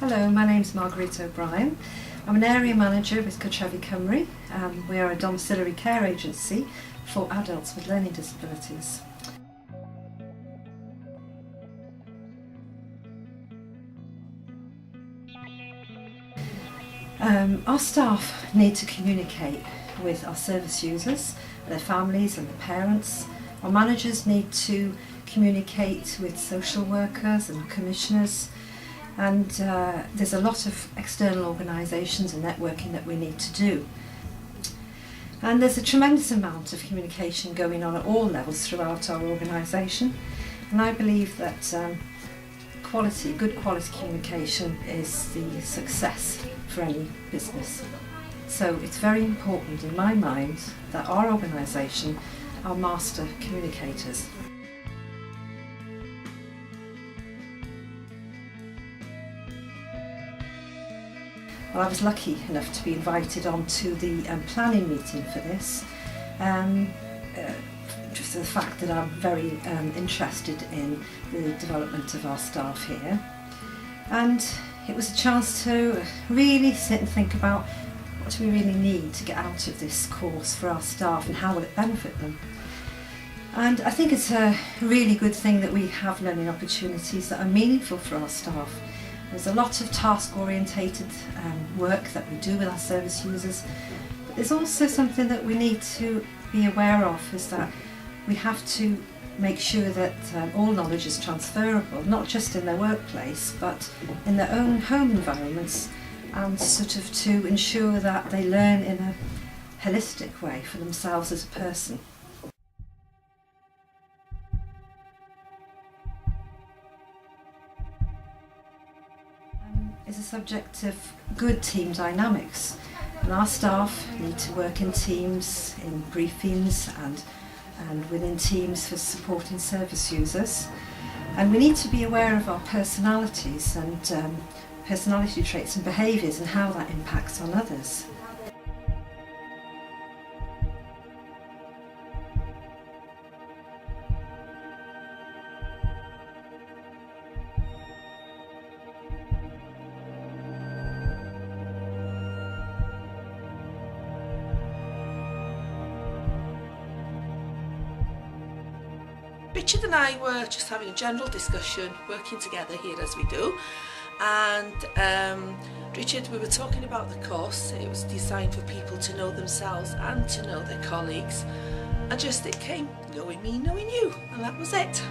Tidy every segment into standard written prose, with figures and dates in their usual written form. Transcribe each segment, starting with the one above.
Hello, my name's Marguerite O'Brien. I'm an area manager with Cartrefi Cymru. We are a domiciliary care agency for adults with learning disabilities. Our staff need to communicate with our service users, their families and their parents. Our managers need to communicate with social workers and commissioners, and there's a lot of external organisations and networking that we need to do. And there's a tremendous amount of communication going on at all levels throughout our organisation, and I believe that good quality communication is the success for any business. So it's very important in my mind that our organisation are master communicators. Well, I was lucky enough to be invited onto the planning meeting for this. Just the fact that I'm very interested in the development of our staff here, and it was a chance to really sit and think about what do we really need to get out of this course for our staff and how will it benefit them. And I think it's a really good thing that we have learning opportunities that are meaningful for our staff. There's a lot of task-orientated work that we do with our service users, but there's also something that we need to be aware of, is that we have to make sure that all knowledge is transferable, not just in their workplace, but in their own home environments, and sort of to ensure that they learn in a holistic way for themselves as a person. Is a subject of good team dynamics, and our staff need to work in teams, in briefings and within teams for supporting service users, and we need to be aware of our personalities and personality traits and behaviours and how that impacts on others. Richard and I were just having a general discussion, working together here as we do, and Richard, we were talking about the course. It was designed for people to know themselves and to know their colleagues, and just it came, knowing me, knowing you, and that was it.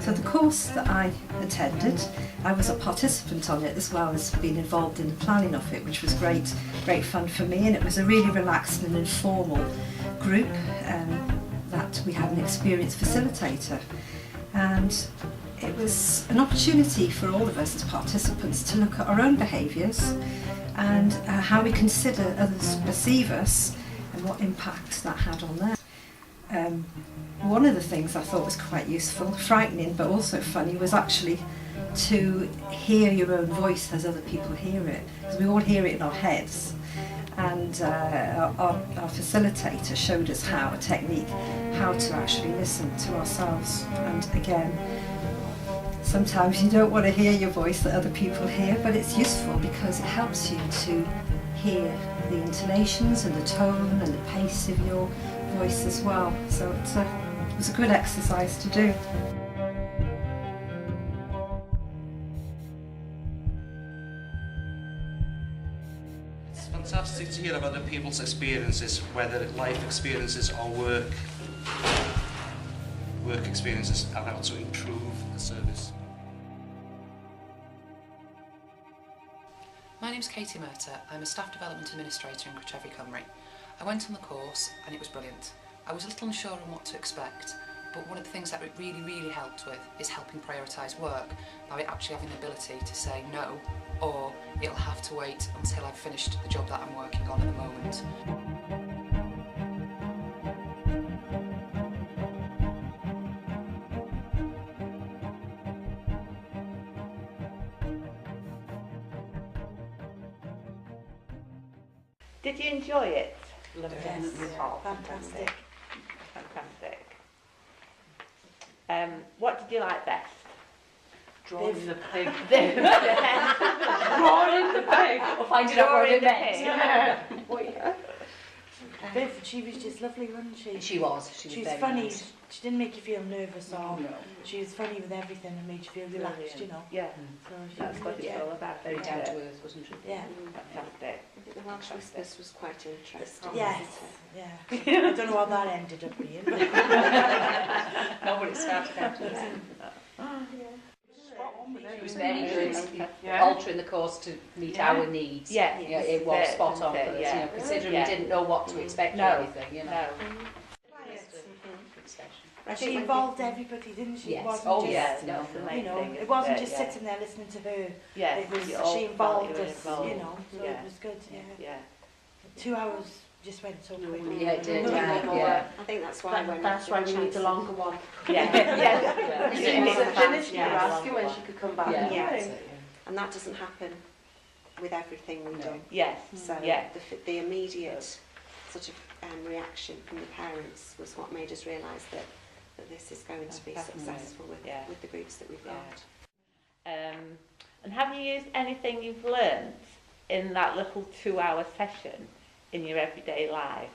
So the course that I attended, I was a participant on it as well as being involved in the planning of it, which was great fun for me, and it was a really relaxed and informal group that we had an experienced facilitator, and it was an opportunity for all of us as participants to look at our own behaviours and how we consider others perceive us and what impact that had on them. One of the things I thought was quite useful, frightening but also funny, was actually to hear your own voice as other people hear it, because we all hear it in our heads, and our facilitator showed us how to actually listen to ourselves. And again, sometimes you don't want to hear your voice that other people hear, but it's useful because it helps you to hear the intonations and the tone and the pace of your voice as well. So it was a good exercise to do. It's fantastic to hear about other people's experiences, whether life experiences or work experiences, and how to improve the service. My name's Katie Murtagh. I'm a Staff Development Administrator in Cartrefi Cymru. I went on the course and it was brilliant. I was a little unsure on what to expect, but one of the things that it really helped with is helping prioritise work by actually having the ability to say no, or it'll have to wait until I've finished the job that I'm working on at the moment. Did you enjoy it? Yes, Oh, fantastic. Fantastic. What did you like best? Drawing the pig. Drawing the pig. Or finding out what it Drawing the meant. pig. Viv, she was just lovely, wasn't she? She was She was very funny. nice. She didn't make you feel nervous or No. she was funny with everything and made you feel relaxed, you know. Yeah, So she that's was what good, it's yeah. all about. Very isn't down it? to earth, wasn't she? Yeah. Fantastic. I think the Welsh Whispers was quite interesting. Yes. wasn't it? Yeah. I don't know what that ended up being. But No, but it started out as It was very good, altering the course to meet our needs. Yeah, Yeah, it was spot on for us, yeah. you know, considering Yeah. we didn't know what to expect No. or anything, you know. No. Good session. I she think when involved everybody, didn't she? Yes. It wasn't Oh, just, yes. Yeah, that's the main you know, thing, it wasn't isn't just Yeah. sitting there listening to her. Yeah, It was, you all she felt involved you were us, involved. you know, so Yeah. it was good, yeah. Yeah. 2 hours just went so quickly. Yeah, it did, No, yeah, no, yeah. I think that's why when That's why we need a Chancellor- longer one. Yeah. Yeah. As Yeah. soon as Yeah. it finished, we were Yeah. asking when she could come back. Yeah, Yeah. that's it, and that doesn't happen with everything we No. do. Yes. So Yeah. the immediate sort of reaction from the parents was what made us realise that this is going to be Fantastic. successful Yeah. with the groups that we've Yeah. got. And have you used anything you've learnt in that little 2-hour session in your everyday life?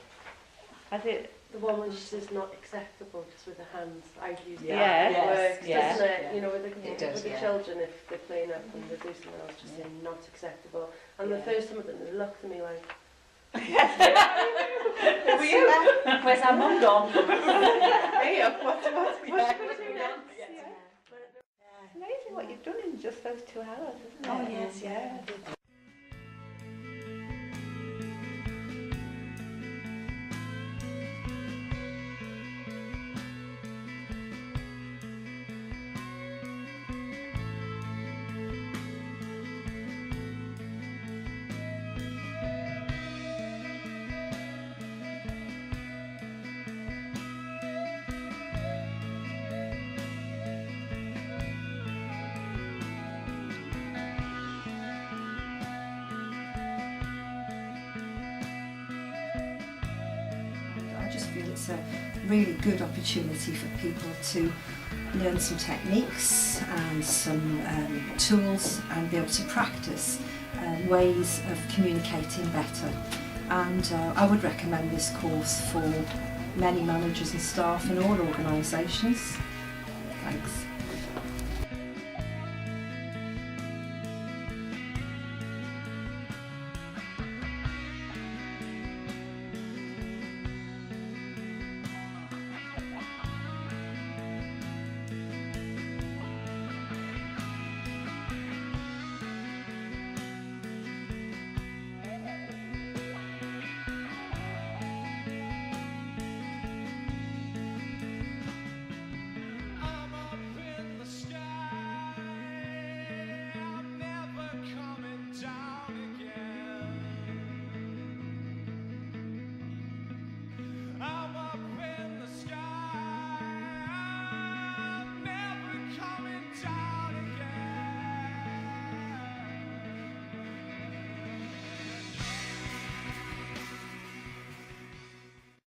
Has it? The one when she says not acceptable, just with the hands. I've used Yeah. that. Yes, It works, yeah. doesn't it? You know, with the, It does, with the yeah. children, if they're playing up and they do something else, just say not acceptable. And the first time they looked at me like, Who are you? Where's our mum gone? Hey, what's going to do next? It's amazing what you've done in just those 2 hours, isn't it? Oh yes, yeah. I did. I just feel it's a really good opportunity for people to learn some techniques and some tools and be able to practice ways of communicating better. And I would recommend this course for many managers and staff in all organisations. Thanks.